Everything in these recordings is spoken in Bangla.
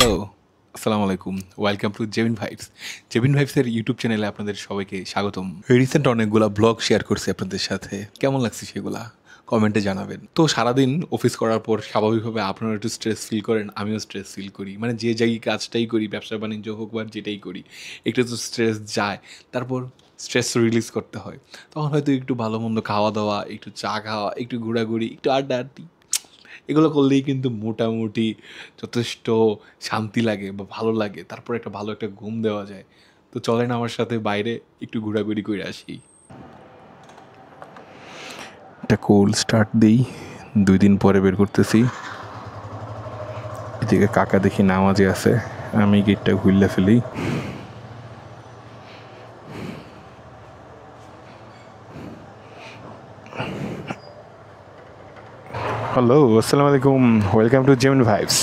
হ্যালো, আসসালামু আলাইকুম। Welcome to Jebin vibes. জেবিন ভাইবসের ইউটিউব চ্যানেলে আপনাদের সবাইকে স্বাগতম। রিসেন্ট অনেকগুলা ব্লগ শেয়ার করছি আপনাদের সাথে। কেমন লাগছে সেগুলা? কমেন্টে জানাবেন। তো সারাদিন অফিস করার পর স্বাভাবিকভাবে আপনারা একটু স্ট্রেস ফিল করেন, আমিও স্ট্রেস ফিল করি। মানে যে যেই কাজটাই করি, ব্যবসা-বাণিজ্য হোক বা যেটাই করি, একটু তো স্ট্রেস যায়। তারপর স্ট্রেস রিলিজ করতে হয়। তখন হয়তো একটু ভালো-মন্দ খাওয়া-দাওয়া, একটু চা খাওয়া, একটু ঘোরাঘুরি, একটু আড্ডা-আড্ডি এগুলো করলেই কিন্তু মোটামুটি যথেষ্ট শান্তি লাগে বা ভালো লাগে। তারপর ভালো একটা ঘুম দেওয়া যায়। তো চলেন আমার সাথে বাইরে একটু ঘোরাঘুরি করে আসি। একটা কোল্ড স্টার্ট দিই, ২ দিন পরে বের করতেছি। এদিকে কাকা দেখি নামাজে আছে, আমি গেটটা খুইল্লা ফেলি। হ্যালো, আসসালামু আলাইকুম। Welcome to Jemin vibes.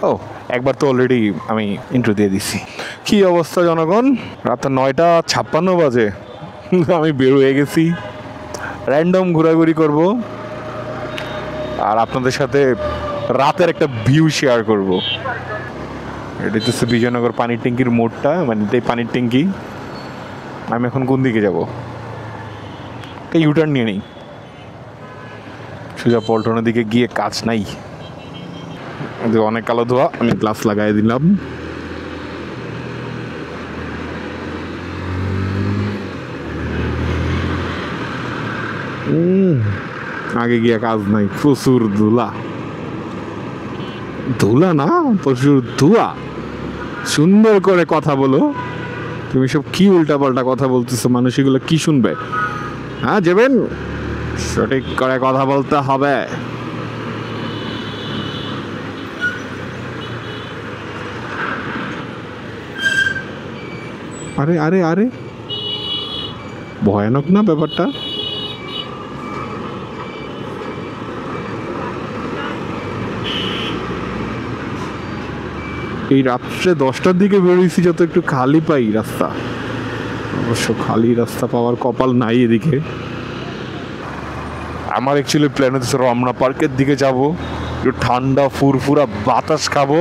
ও, একবার তো অলরেডি আমি ইন্ট্রো দিয়ে দিছি। কী অবস্থা জনগণ? রাত ৯:৫৬ বাজে, আমি বের হয়ে গেছি। র্যান্ডম ঘোরাঘুরি করব আর আপনাদের সাথে রাতের একটা ভিউ শেয়ার করব। এটা হচ্ছে বিজয়নগর পানির ট্যাঙ্কির মোড়টা, মানে এটাই পানির ট্যাঙ্কি। আমি এখন কোন দিকে যাব? ইউটার্ন নিয়ে নিই, সোজা পল্টনের দিকে গিয়ে কাজ নাই। অনেক কালো ধোয়া, আমি গ্লাস লাগাই দিলাম। আগে গিয়ে কাজ নাই, প্রচুর ধুলা। ধুলা না, প্রচুর ধোঁয়া। সুন্দর করে কথা বলো। তুমি সব কি উল্টাপাল্টা কথা বলতেছো, মানুষ এগুলো কি শুনবে? হ্যাঁ যাবেন, সঠিক করে কথা বলতে হবে। আরে আরে আরে, ভয়ানক না ব্যাপারটা? এই রাত্রে 10টার দিকে বেরোইছি যত একটু খালি পাই রাস্তা। অবশ্য খালি রাস্তা পাওয়ার কপাল নাই এদিকে। আমার অ্যাকচুয়ালি প্ল্যান হচ্ছে রমনা পার্কের দিকে যাব, একটু ঠান্ডা ফুরফুরা বাতাস খাবো,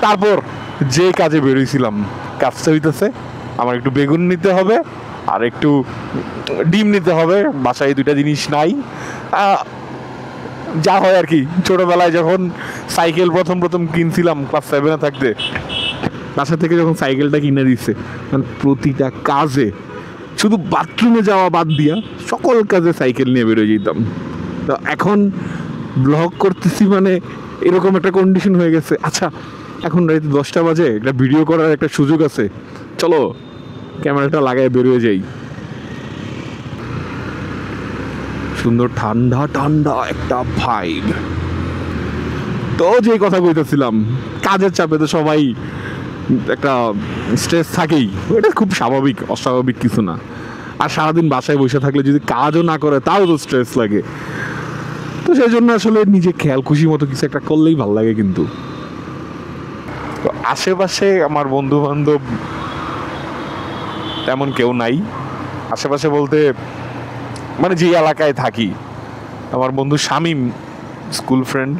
তারপর যে কাজে বেরোইছিলাম কাজটা হইতেছে আমার একটু বেগুন নিতে হবে আর একটু ডিম নিতে হবে। বাসায় 2টা জিনিস নাই। যা হয় আর কি, ছোটবেলায় যখন সাইকেল প্রথম প্রথম কিনছিলাম ক্লাস 7-এ থাকতে, বাসা থেকে যখন সাইকেলটা কিনে দিচ্ছে, মানে প্রতিটা কাজে, শুধু বাথরুমে যাওয়া বাদ দিয়া সকল কাজে সাইকেল নিয়ে বেরোয় যেতাম। তো এখন ব্লগ করতেছি মানে এরকম একটা কন্ডিশন হয়ে গেছে। আচ্ছা, এখন রাতে 10টা বাজে, একটা ভিডিও করার একটা সুযোগ আছে, চলো ক্যামেরাটা লাগায় বেরোয় যাই। সুন্দর ঠান্ডা ঠান্ডা একটা ভাইব। তো যে কথা কইতেছিলাম, কাজের চাপে তো সবাই একটা স্ট্রেস থাকেই, এটা খুব স্বাভাবিক, অস্বাভাবিক কিছু না। আর সারাদিন বাসায় বসে থাকলে যদি কাজও না করে তাও তো স্ট্রেস লাগে। তো সেই জন্য আসলে নিজে খেয়াল খুশি মতো কিছু একটা করলেই ভালো লাগে। কিন্তু তো আশেপাশে আমার বন্ধু বান্ধব তেমন কেউ নাই। আশেপাশে বলতে মানে যে এলাকায় থাকি, আমার বন্ধু শামীম, স্কুল ফ্রেন্ড,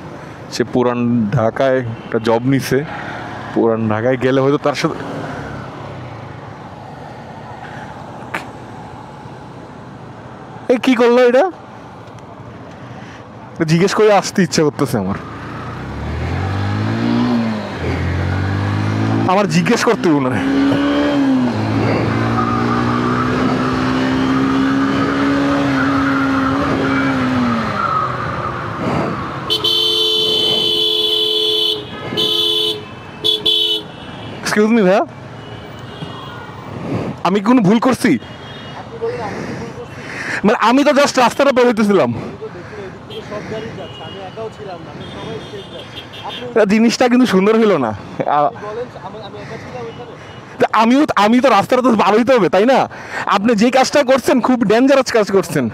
সে পুরান ঢাকায় একটা জব নিছে। পুরান ঢাকায় গেলে হয়তো তার সাথে এই কি করলো এটা জিজ্ঞেস করে আসতে ইচ্ছা করতেছে আমার। আমার জিজ্ঞেস করতে মনে হয়। এক্সকিউজ মি ভাইয়া, আমি কোনো ভুল করছি? মানে আমি তো জাস্ট রাস্তাটা বেরোতেছিলাম, জিনিসটা কিন্তু সুন্দর হইল না। আমি তো রাস্তাটা তো বার হইতে হবে, তাই না? আপনি যে কাজটা করছেন খুব ডেঞ্জারাস কাজ করছেন।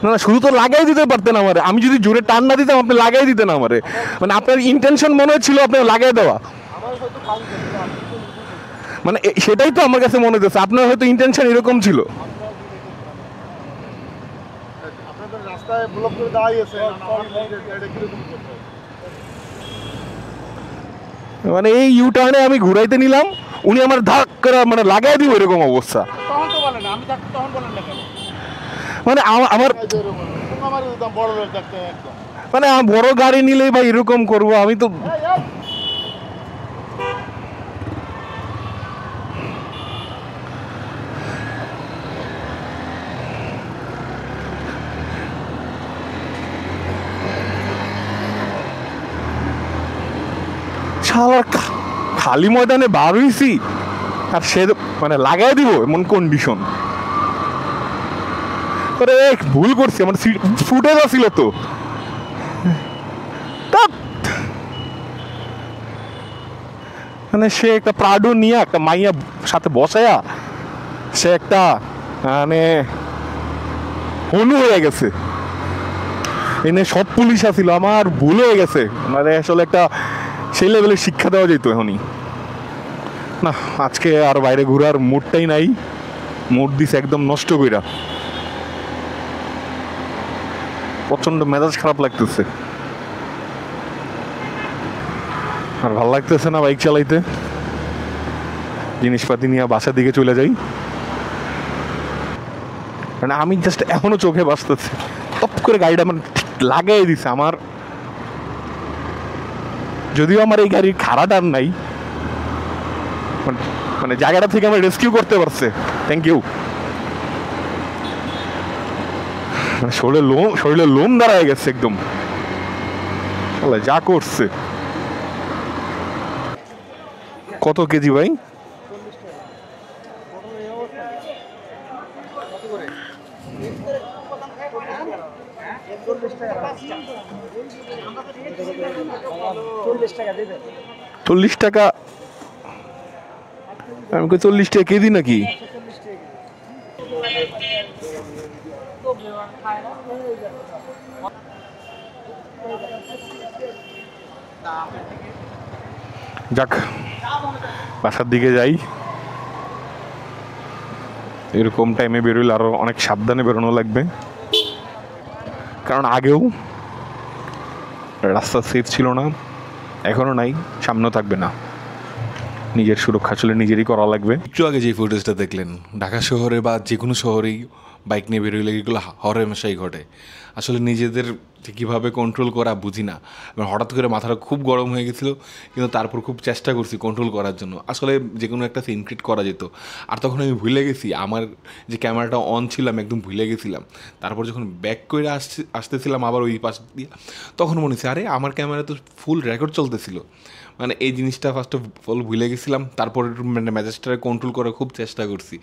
না না, শুধু তো লাগাই দিতে পারতেন আমারে। আমি যদি জোরে টান না দিতাম আপনি লাগাই দিতেন আমারে। মানে আপনার ইন্টেনশন মনে হচ্ছিল আপনার লাগাই দেওয়া, মানে সেটাই তো আমার কাছে মনে হচ্ছে। আপনার হয়তো ইন্টেনশন এরকম ছিল। রাস্তায় ব্লক করে দাঁড়িয়েছে, এটা কিরকম করতে? মানে এই ইউ টার্নে আমি ঘুরাইতে নিলাম, উনি আমার ধাক করে মানে লাগাই দিব এরকম অবস্থা। তখন তো বলেন, আমি থাকতে তখন বলেন না কেন? মানে আমার আমার একদম বড় লোক থাকতে একদম। মানে বড় গাড়ি নিলেই ভাই এরকম করবো আমি তো। শালার খালি ময়দানে বার হইছি আর সে মানে লাগাই দিব এমন কন্ডিশন করে। ভুল করছি, আমার ফুটেজ ছিল তো। মানে সে একটা প্রাডো নিয়ে একটা মাইয়া সাথে বসায়া সে একটা মানে হনু হয়ে গেছে। এনে সব পুলিশ আসিল, আমার ভুল হয়ে গেছে। মানে আসলে একটা সেই লেভেলের শিক্ষা দেওয়া যেত এখনই। না, আজকে আর বাইরে ঘোরার মুডটাই নাই। মুড দিছে একদম নষ্ট কইরা। প্রচন্ড মেজাজ খারাপ লাগতেছে, আর ভাল লাগতেছে না বাইক চালাইতে। জিনিসপাতি নিয়ে বাসার দিকে চলে যাই। মানে আমি জাস্ট এখনো চোখে বাঁচতেছে, টপ করে গাড়িটা মানে লাগাই দিছে আমার। যদিও আমার এই গাড়ির খারাপ আর নাই, মানে জায়গাটা থেকে আমার রেস্কিউ করতে পারছে, থ্যাংক ইউ। মানে শরীরে লোম দাঁড়ায় গেছে একদম, যা করছে। কত কেজি ভাই? চল্লিশ টাকা? আমি 40 টাকা কেজি নাকি? যাক, বাসার দিকে যাই। এরকম টাইমে বেরোলে আরো অনেক সাবধানে বেরোনো লাগবে, কারণ আগেও রাস্তা সেফ ছিল না, এখনো নাই, সামনেও থাকবে না। নিজের সুরক্ষা আসলে নিজেরই করা লাগবে। একটু আগে যে ফুটেজটা দেখলেন, ঢাকা শহরে বা যে কোনো শহরেই বাইক নিয়ে বেরোলে এগুলো হরহামেশাই ঘটে। আসলে নিজেদের কীভাবে কন্ট্রোল করা বুঝি না। হঠাৎ করে মাথাটা খুব গরম হয়ে গেছিলো, কিন্তু তারপর খুব চেষ্টা করছি কন্ট্রোল করার জন্য। আসলে যে কোনো একটা সিন ক্রিয়েট করা যেত। আর তখন আমি ভুলে গেছি আমার যে ক্যামেরাটা অন ছিল, আমি একদম ভুলে গেছিলাম। তারপর যখন ব্যাক করে আসতেছিলাম আবার ওই পাশ দিয়ে, তখন মনে হচ্ছে আরে আমার ক্যামেরা তো ফুল রেকর্ড চলতেছিল। মানে এই জিনিসটা ফার্স্ট অফ অল ভুলে গেছিলাম। তারপর মানে মেজাজটাকে কন্ট্রোল করার খুব চেষ্টা করছি।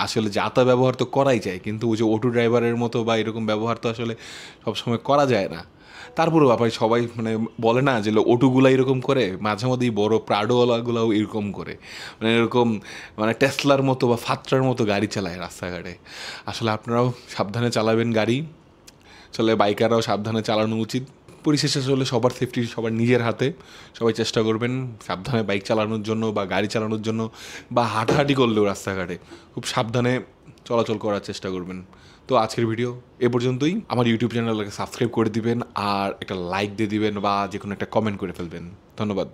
আসলে যাতা ব্যবহার তো করাই যায়, কিন্তু ওই যে অটো ড্রাইভারের মতো বা এরকম ব্যবহার তো আসলে সবসময় করা যায় না। তারপরেও ব্যাপারে সবাই মানে বলে না যে অটোগুলো এরকম করে, মাঝে মধ্যেই বড়ো প্রাডোওয়ালাগুলোও এরকম করে, মানে এরকম মানে টেসলার মতো বা ফাত্রার মতো গাড়ি চালায় রাস্তাঘাটে। আসলে আপনারাও সাবধানে চালাবেন গাড়ি, আসলে বাইকাররাও সাবধানে চালানো উচিত। পরিশেষে আসলে সবার সেফটি সবার নিজের হাতে। সবাই চেষ্টা করবেন সাবধানে বাইক চালানোর জন্য বা গাড়ি চালানোর জন্য, বা হাঁটাহাঁটি করলেও রাস্তাঘাটে খুব সাবধানে চলাচল করার চেষ্টা করবেন। তো আজকের ভিডিও এ পর্যন্তই। আমার ইউটিউব চ্যানেলটাকে সাবস্ক্রাইব করে দিবেন, আর একটা লাইক দিয়ে দিবেন বা যে কোনো একটা কমেন্ট করে ফেলবেন। ধন্যবাদ।